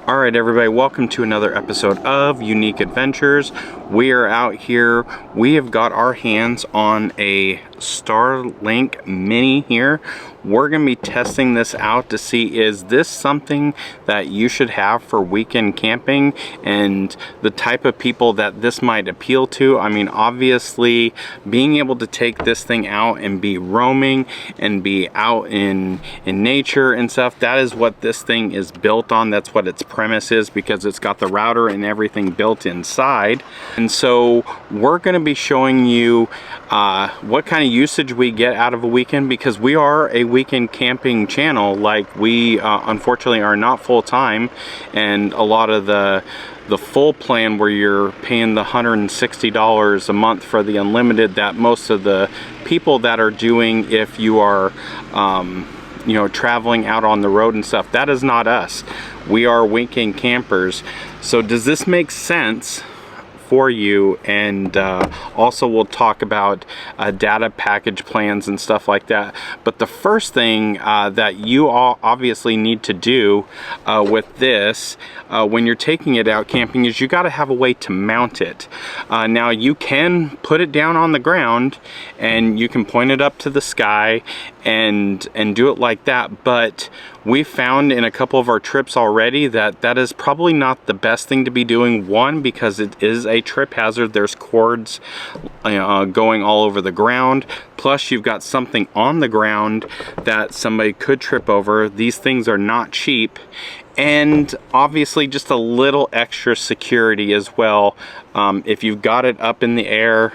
Alright everybody, welcome to another episode of Unique Adventures. We are out here. We have got our hands on a Starlink Mini here. We're going to be testing this out to see, is this something that you should have for weekend camping and the type of people that this might appeal to. I mean, obviously being able to take this thing out and be roaming and be out in nature and stuff, that is what this thing is built on. That's what its premise is, because it's got the router and everything built inside. And so we're going to be showing you what kind of usage we get out of a weekend, because we are a weekend camping channel. Like, we unfortunately are not full-time, and a lot of the full plan where you're paying the $160 a month for the unlimited that most of the people that are doing, if you are you know, traveling out on the road and stuff, that is not us. We are weekend campers. So does this make sense for you? And also we'll talk about data package plans and stuff like that. But the first thing that you all obviously need to do with this when you're taking it out camping is you got to have a way to mount it. Now you can put it down on the ground and you can point it up to the sky and do it like that, but we found in a couple of our trips already that that is probably not the best thing to be doing. One, because it is a trip hazard. There's cords going all over the ground, plus you've got something on the ground that somebody could trip over. These things are not cheap, and obviously just a little extra security as well. If you've got it up in the air,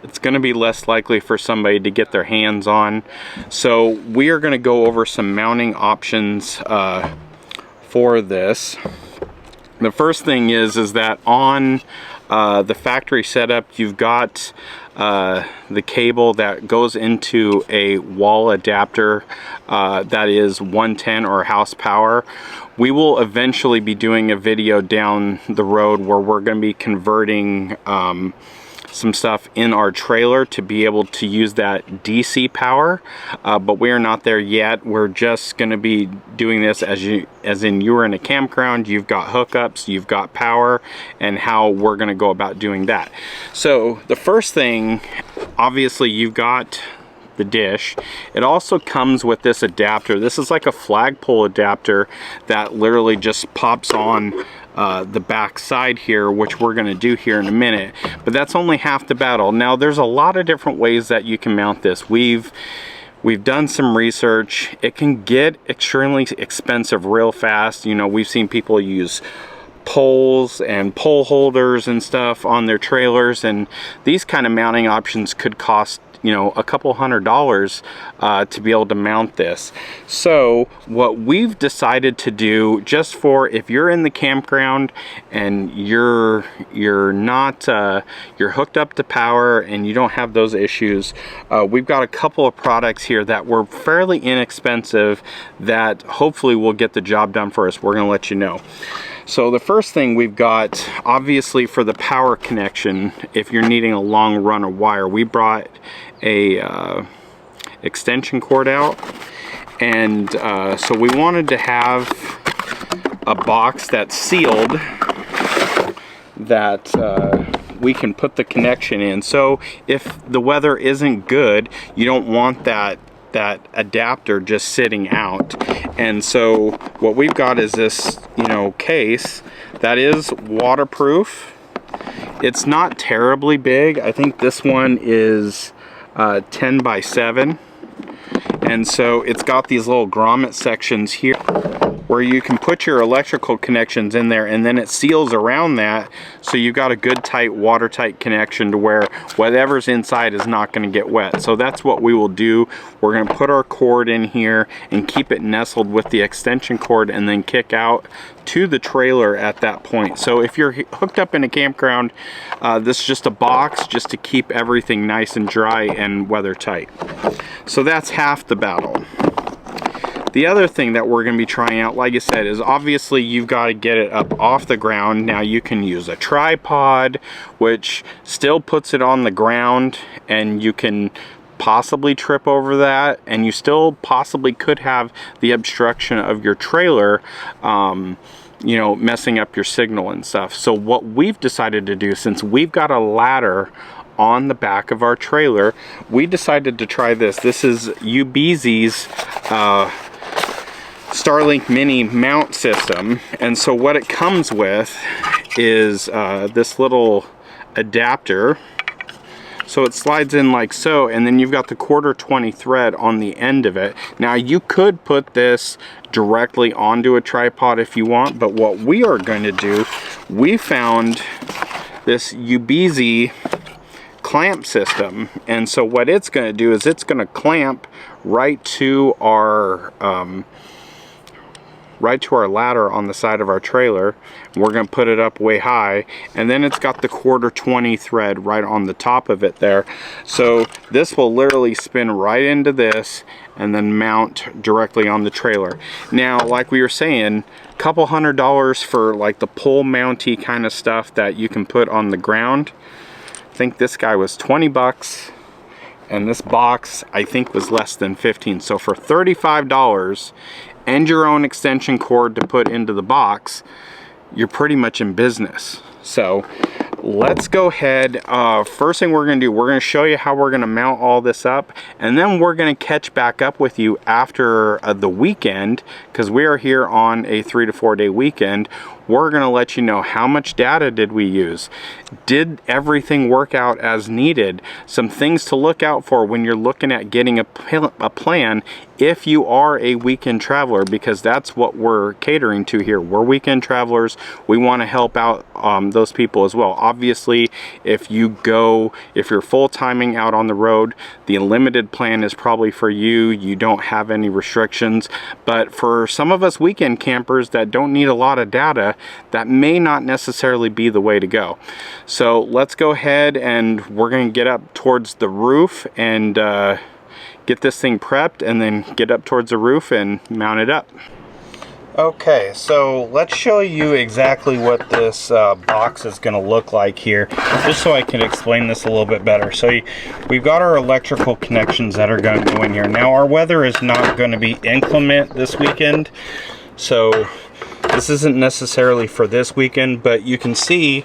it's going to be less likely for somebody to get their hands on. So we are going to go over some mounting options for this. The first thing is that on the factory setup, you've got the cable that goes into a wall adapter that is 110 or house power. We will eventually be doing a video down the road where we're going to be converting some stuff in our trailer to be able to use that DC power, but we are not there yet. We're just going to be doing this as in you're in a campground, you've got hookups, you've got power, and how we're going to go about doing that. So the first thing, obviously you've got the dish. It also comes with this adapter. This is like a flagpole adapter that literally just pops on the back side here, which we're going to do here in a minute, but that's only half the battle. Now there's a lot of different ways that you can mount this. We've done some research. It can get extremely expensive real fast. You know, we've seen people use poles and pole holders and stuff on their trailers, and these kind of mounting options could cost, you know, a couple $100s to be able to mount this. So what we've decided to do, just for if you're in the campground and you're not you're hooked up to power and you don't have those issues, we've got a couple of products here that were fairly inexpensive that hopefully will get the job done for us. We're going to let you know. So the first thing we've got, obviously for the power connection, if you're needing a long run of wire, we brought a extension cord out, and so we wanted to have a box that's sealed that we can put the connection in. So if the weather isn't good, you don't want that adapter just sitting out. And so what we've got is this, you know, case that is waterproof. It's not terribly big. I think this one is 10 by 7, and so it's got these little grommet sections here where you can put your electrical connections in there, and then it seals around that, so you've got a good tight watertight connection to where whatever's inside is not going to get wet. So that's what we will do. We're going to put our cord in here and keep it nestled with the extension cord, and then kick out to the trailer at that point. So if you're hooked up in a campground, this is just a box just to keep everything nice and dry and weather tight. So that's half the battle. The other thing that we're going to be trying out, like I said, is obviously you've got to get it up off the ground. Now you can use a tripod, which still puts it on the ground, and you can possibly trip over that, and you still possibly could have the obstruction of your trailer, you know, messing up your signal and stuff. So what we've decided to do, since we've got a ladder on the back of our trailer, we decided to try this. This is UBZ's Starlink Mini mount system, and so what it comes with is this little adapter. So it slides in like so, and then you've got the 1/4-20 thread on the end of it. Now you could put this directly onto a tripod if you want, but what we are going to do, we found this UBZ clamp system, and so what it's going to do is it's going to clamp right to our ladder on the side of our trailer. We're going to put it up way high, and then it's got the 1/4-20 thread right on the top of it there. So this will literally spin right into this and then mount directly on the trailer. Now, like we were saying, a couple $100 for like the pole mounty kind of stuff that you can put on the ground. I think this guy was 20 bucks, and this box I think was less than 15. So for $35 and your own extension cord to put into the box, you're pretty much in business. So let's go ahead. First thing we're going to do, we're going to show you how we're going to mount all this up, and then we're going to catch back up with you after the weekend, because we are here on a 3 to 4 day weekend. We're going to let you know how much data did we use. Did everything work out as needed? Some things to look out for when you're looking at getting a plan if you are a weekend traveler, because that's what we're catering to here. We're weekend travelers. We want to help out those people as well. Obviously, if you're full timing out on the road, the unlimited plan is probably for you. You don't have any restrictions. But for some of us weekend campers that don't need a lot of data, that may not necessarily be the way to go. So let's go ahead, and we're going to get up towards the roof and get this thing prepped, and then get up towards the roof and mount it up. Okay, so let's show you exactly what this box is going to look like here, just so I can explain this a little bit better. So we've got our electrical connections that are going to go in here. Now, our weather is not going to be inclement this weekend, so this isn't necessarily for this weekend, but you can see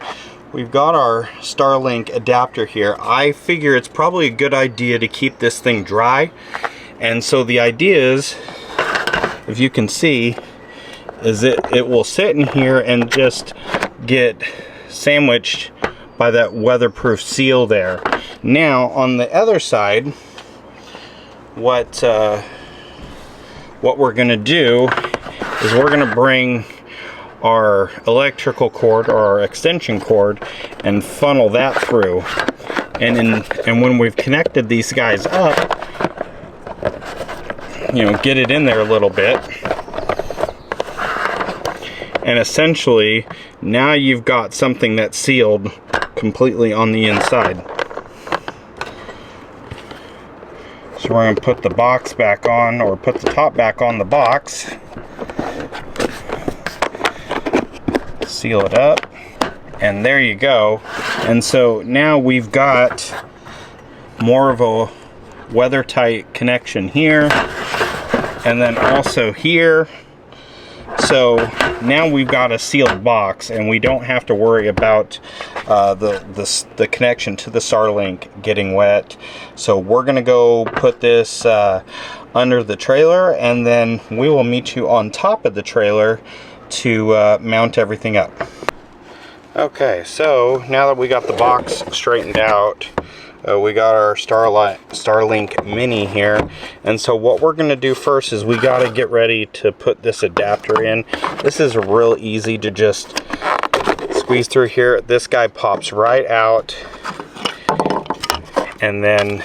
we've got our Starlink adapter here. I figure it's probably a good idea to keep this thing dry, and so the idea is, if you can see, is it will sit in here and just get sandwiched by that weatherproof seal there. Now on the other side, what we're going to do is we're going to bring our electrical cord or our extension cord and funnel that through, and when we've connected these guys up, you know, get it in there a little bit, and essentially now you've got something that's sealed completely on the inside. So we're going to put the box back on, or put the top back on the box, seal it up, and there you go. And so now we've got more of a weather tight connection here, and then also here. So now we've got a sealed box, and we don't have to worry about the connection to the Starlink getting wet. So we're gonna go put this under the trailer, and then we will meet you on top of the trailer to mount everything up. Okay, so now that we got the box straightened out, we got our Starlink Mini here, and so what we're going to do first is we got to get ready to put this adapter in. This is real easy to just squeeze through here. This guy pops right out, and then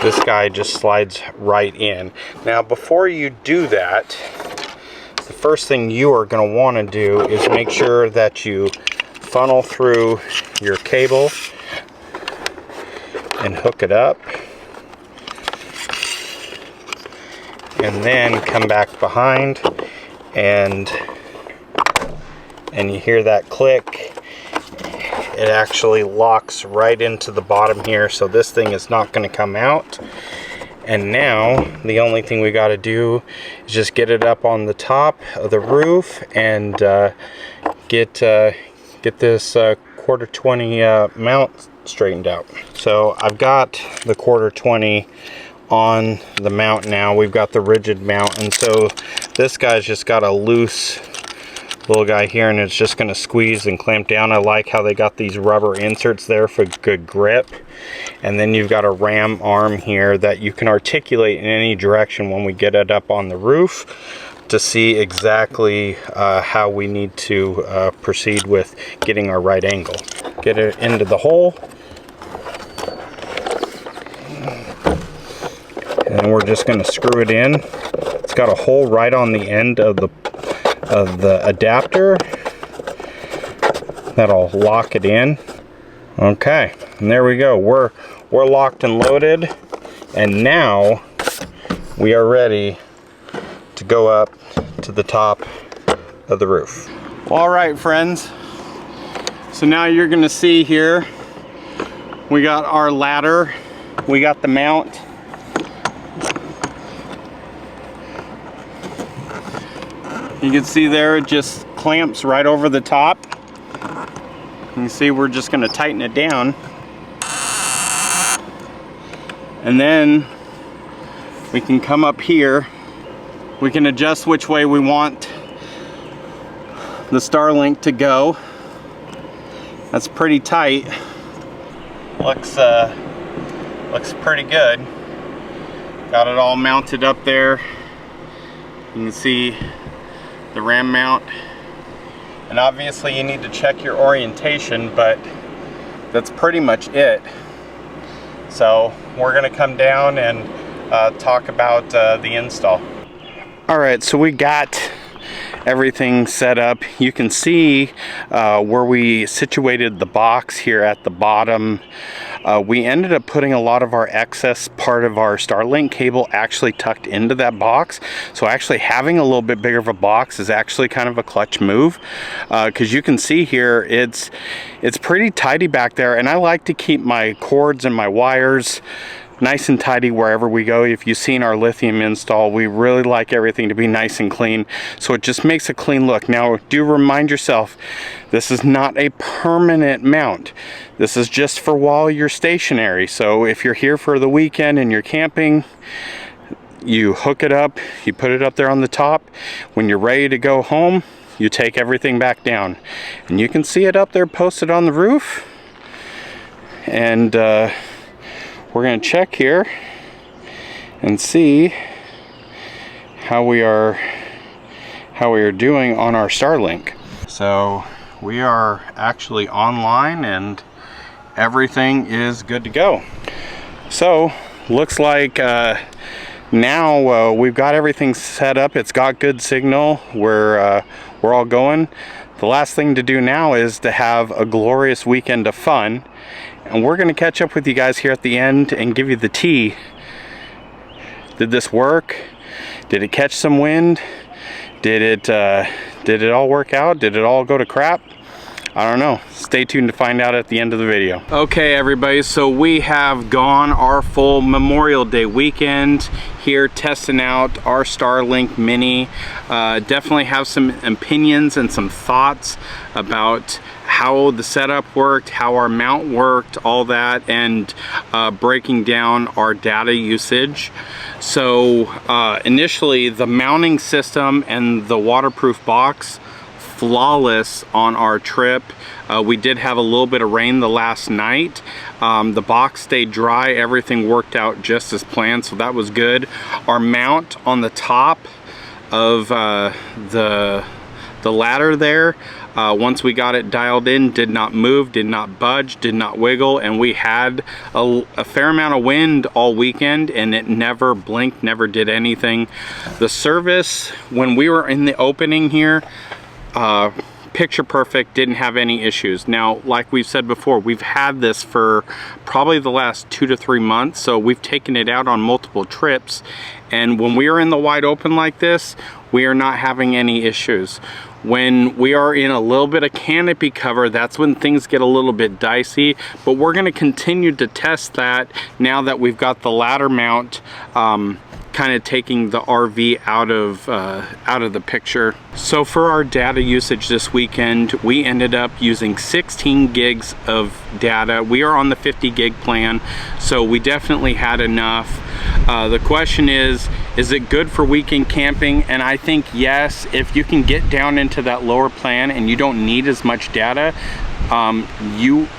this guy just slides right in. Now before you do that, the first thing you are going to want to do is make sure that you funnel through your cable and hook it up, and then come back behind, and you hear that click, it actually locks right into the bottom here, so this thing is not going to come out. And now the only thing we got to do is just get it up on the top of the roof and get this quarter 20 mount straightened out. So I've got the quarter 20 on the mount now. We've got the rigid mount, and so this guy's just got a loose little guy here, and it's just going to squeeze and clamp down. I like how they got these rubber inserts there for good grip. And then you've got a ram arm here that you can articulate in any direction when we get it up on the roof to see exactly how we need to proceed with getting our right angle. Get it into the hole. And we're just going to screw it in. It's got a hole right on the end of the adapter that'll lock it in. Okay, and there we go. We're locked and loaded, and now we are ready to go up to the top of the roof. All right, friends. So now you're gonna see here, we got our ladder, we got the mount. You can see there, it just clamps right over the top. You can see we're just going to tighten it down. And then we can come up here. We can adjust which way we want the Starlink to go. That's pretty tight. Looks pretty good. Got it all mounted up there. You can see the ram mount. And obviously you need to check your orientation, but that's pretty much it. So we're gonna come down and talk about the install. All right, so we got everything set up. You can see where we situated the box here at the bottom. We ended up putting a lot of our excess part of our Starlink cable actually tucked into that box. So actually having a little bit bigger of a box is actually kind of a clutch move, because you can see here it's pretty tidy back there, and I like to keep my cords and my wires nice and tidy wherever we go. If you've seen our lithium install, we really like everything to be nice and clean, so it just makes a clean look. Now do remind yourself, this is not a permanent mount. This is just for while you're stationary. So if you're here for the weekend and you're camping, you hook it up, you put it up there on the top. When you're ready to go home, you take everything back down, and you can see it up there posted on the roof. And we're going to check here and see how we are doing on our Starlink. So we are actually online and everything is good to go. So looks like now we've got everything set up. It's got good signal. We're all going. The last thing to do now is to have a glorious weekend of fun. And we're going to catch up with you guys here at the end and give you the tea. Did this work? Did it catch some wind? Did it all work out? Did it all go to crap? I don't know. Stay tuned to find out at the end of the video. Okay, everybody, so we have gone our full Memorial Day weekend here testing out our Starlink Mini. Definitely have some opinions and some thoughts about how the setup worked, how our mount worked, all that, and breaking down our data usage. So initially, the mounting system and the waterproof box, flawless on our trip. We did have a little bit of rain the last night. The box stayed dry, everything worked out just as planned, so that was good. Our mount on the top of the ladder there, once we got it dialed in, did not move, did not budge, did not wiggle, and we had a fair amount of wind all weekend, and it never blinked, never did anything. The service, when we were in the opening here, picture perfect, didn't have any issues. Now, like we've said before, we've had this for probably the last 2 to 3 months, so we've taken it out on multiple trips, and when we are in the wide open like this, we are not having any issues. When we are in a little bit of canopy cover, that's when things get a little bit dicey, but we're going to continue to test that now that we've got the ladder mount kind of taking the RV out of the picture. So for our data usage this weekend, we ended up using 16 gigs of data. We are on the 50 gig plan, so we definitely had enough. The question is it good for weekend camping? And I think yes, if you can get down into that lower plan and you don't need as much data,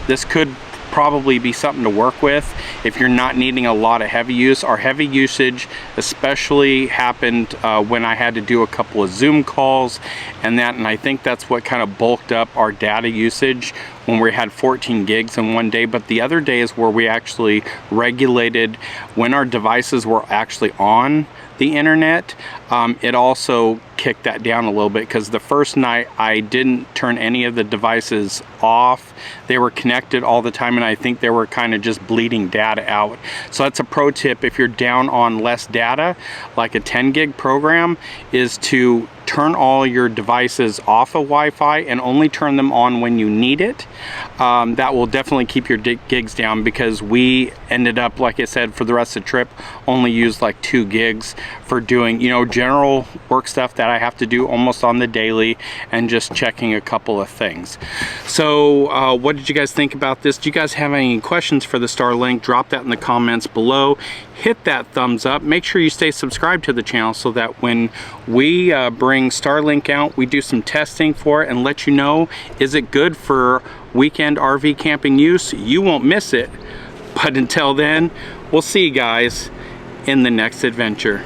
this could probably be something to work with if you're not needing a lot of heavy use. Our heavy usage especially happened when I had to do a couple of Zoom calls and I think that's what kind of bulked up our data usage when we had 14 gigs in one day. But the other days where we actually regulated when our devices were actually on the internet, it also kicked that down a little bit, because the first night I didn't turn any of the devices off. They were connected all the time, and I think they were kind of just bleeding data out. So that's a pro tip if you're down on less data, like a 10 gig program, is to turn all your devices off of Wi-Fi and only turn them on when you need it. That will definitely keep your gigs down, because we ended up, like I said, for the rest of the trip only used like 2 gigs for doing, you know, general work stuff that I have to do almost on the daily, and just checking a couple of things. So what did you guys think about this? Do you guys have any questions for the Starlink? Drop that in the comments below. Hit that thumbs up. Make sure you stay subscribed to the channel so that when we bring Starlink out, we do some testing for it and let you know, is it good for weekend RV camping use? You won't miss it. But until then, we'll see you guys in the next adventure.